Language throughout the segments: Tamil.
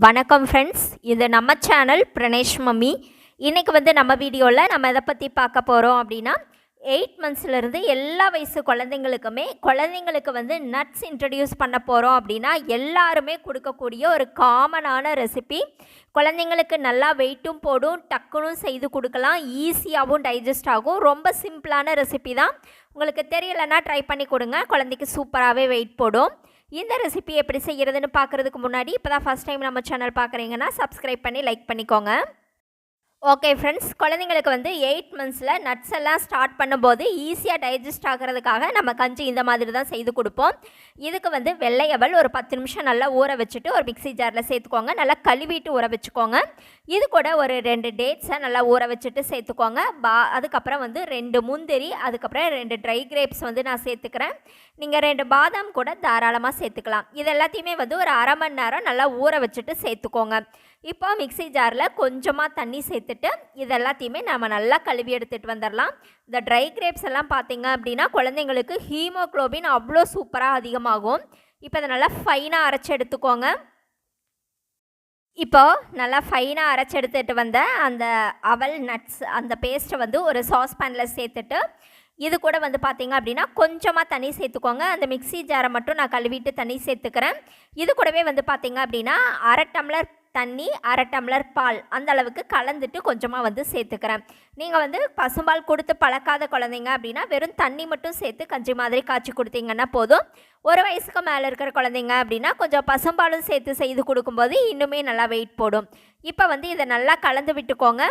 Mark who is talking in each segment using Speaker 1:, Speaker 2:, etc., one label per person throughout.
Speaker 1: வணக்கம் ஃப்ரெண்ட்ஸ், இது நம்ம சேனல் பிரணேஷ் மம்மி. இன்றைக்கி நம்ம வீடியோவில் நம்ம எதை பற்றி பார்க்க போகிறோம் அப்படின்னா 8 மந்த்ஸ்லேருந்து எல்லா வயசு குழந்தைங்களுக்கு நட்ஸ் இன்ட்ரடியூஸ் பண்ண போகிறோம். அப்படின்னா எல்லாருமே கொடுக்கக்கூடிய ஒரு காமனான ரெசிபி. குழந்தைங்களுக்கு நல்லா வெயிட்டும் போடும், டக்குன்னு செய்து கொடுக்கலாம், ஈஸியாகவும் டைஜஸ்ட் ஆகும். ரொம்ப சிம்பிளான ரெசிபி தான். உங்களுக்கு தெரியலைன்னா ட்ரை பண்ணி கொடுங்க, குழந்தைக்கு சூப்பராகவே வெயிட் போடும். இந்த ரெசிபி எப்படி செய்கிறதுன்னு பார்க்குறதுக்கு முன்னாடி இப்போ தான் ஃபஸ்ட் டைம் நம்ம சேனல் பார்க்குறீங்கன்னா சப்ஸ்கிரைப் பண்ணி லைக் பண்ணிக்கோங்க. ஓகே ஃப்ரெண்ட்ஸ், குழந்தைங்களுக்கு 8 மந்த்ஸில் நட்ஸ் எல்லாம் ஸ்டார்ட் பண்ணும்போது ஈஸியாக டைஜஸ்ட் ஆகிறதுக்காக நம்ம கஞ்சி இந்த மாதிரி தான் செய்து கொடுப்போம். இதுக்கு வெள்ளை அவல் ஒரு 10 நிமிஷம் நல்லா ஊற வச்சுட்டு ஒரு மிக்ஸி ஜாரில் சேர்த்துக்கோங்க. நல்லா கழுவிட்டு ஊற வச்சுக்கோங்க. இது கூட ஒரு 2 டேட்ஸை நல்லா ஊற வச்சுட்டு சேர்த்துக்கோங்க. அதுக்கப்புறம் 2 முந்திரி, அதுக்கப்புறம் 2 ட்ரை கிரேப்ஸ் நான் சேர்த்துக்கிறேன். நீங்கள் 2 பாதாம் கூட தாராளமாக சேர்த்துக்கலாம். இது எல்லாத்தையுமே ஒரு அரை மணி நேரம் நல்லா ஊற வச்சுட்டு சேர்த்துக்கோங்க. இப்போ மிக்ஸி ஜாரில் கொஞ்சமாக தண்ணி சேர்த்துட்டு இது எல்லாத்தையுமே நம்ம நல்லா கழுவி எடுத்துகிட்டு வந்துடலாம். இந்த ட்ரை கிரேப்ஸ் எல்லாம் பார்த்திங்க அப்படின்னா குழந்தைங்களுக்கு ஹீமோக்ளோபின் அவ்வளோ சூப்பராக அதிகமாகும். இப்போ அதை நல்லா ஃபைனாக அரைச்சி எடுத்துக்கோங்க. இப்போது நல்லா ஃபைனாக அரைச்சி எடுத்துகிட்டு வந்த அந்த அவல் நட்ஸ் அந்த பேஸ்ட்டை ஒரு சாஸ் பேனில் சேர்த்துட்டு இது கூட பார்த்திங்க அப்படின்னா கொஞ்சமாக தண்ணி சேர்த்துக்கோங்க. அந்த மிக்ஸி ஜாரை மட்டும் நான் கழுவிட்டு தண்ணி சேர்த்துக்கிறேன். இது கூடவே பார்த்திங்க அப்படின்னா அரை டம்ளர் தண்ணி, அரை டம்ளர் பால் அந்த அளவுக்கு கலந்துட்டு கொஞ்சமாக சேர்த்துக்கிறேன். நீங்கள் பசும்பால் கொடுத்து பழக்காத குழந்தைங்க அப்படின்னா வெறும் தண்ணி மட்டும் சேர்த்து கஞ்சி மாதிரி காய்ச்சி கொடுத்தீங்கன்னா போதும். 1 வயசுக்கு மேலே இருக்கிற குழந்தைங்க அப்படின்னா கொஞ்சம் பசும்பாலும் சேர்த்து செய்து கொடுக்கும்போது இன்னுமே நல்லா வெயிட் போடும். இப்போ இதை நல்லா கலந்து விட்டுக்கோங்க.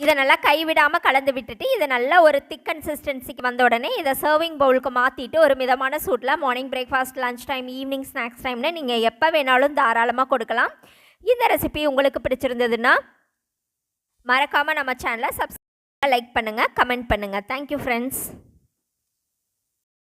Speaker 1: இதை நல்லா கைவிடாமல் கலந்து விட்டுட்டு இதை நல்லா ஒரு திக் கன்சிஸ்டன்சிக்கு வந்த உடனே இதை சர்விங் பவுலுக்கு மாற்றிட்டு ஒரு மிதமான சூட்டில் morning breakfast, lunch time, evening snacks டைம்னு நீங்கள் எப்போ வேணாலும் தாராளமாக கொடுக்கலாம். இந்த ரெசிபி உங்களுக்கு பிடிச்சிருந்ததுன்னா மறக்காமல் நம்ம சேனலை சப்ஸ்கிரைப், லைக் பண்ணுங்கள், கமெண்ட் பண்ணுங்கள். Thank you friends.